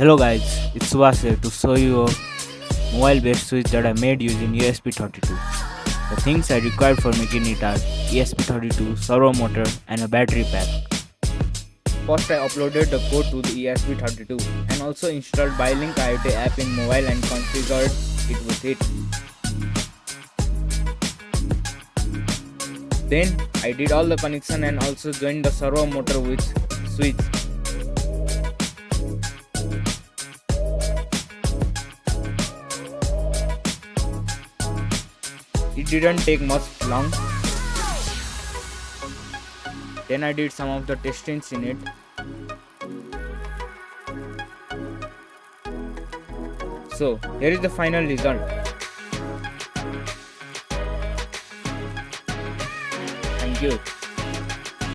Hello guys, it's Subhash here to show you a mobile based switch that I made using ESP32. The things I required for making it are ESP32, servo motor and a battery pack. First I uploaded the code to the ESP32 and also installed BuyLink IoT app in mobile and configured it with it. Then I did all the connection and also joined the servo motor with switch. It didn't take much long. Then I did some of the testings in it. So here is the final result. Thank you.